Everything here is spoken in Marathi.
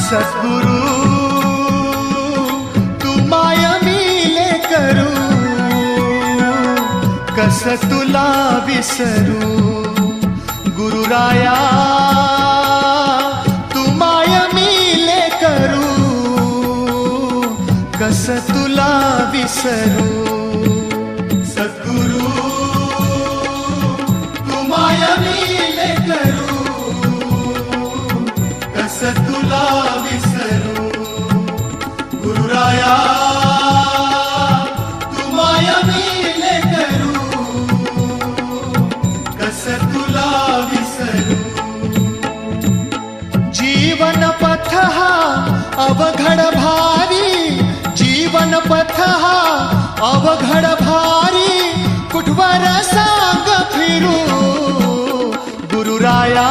सद्गुरु तू माय मिले करू, कस तुला विसरू. गुरुराया तू माय मिले करू, कस तुला विसरू. सद्गुरु तू माय मिले करू, कस तुला विसरू. गुरुराया तू माय मिले करू, कस तुला विसरू. जीवन पथ हा अवघड भारी, जीवन पथ हा अवघड भारी, कुठवर सांग फिरू. गुरुराया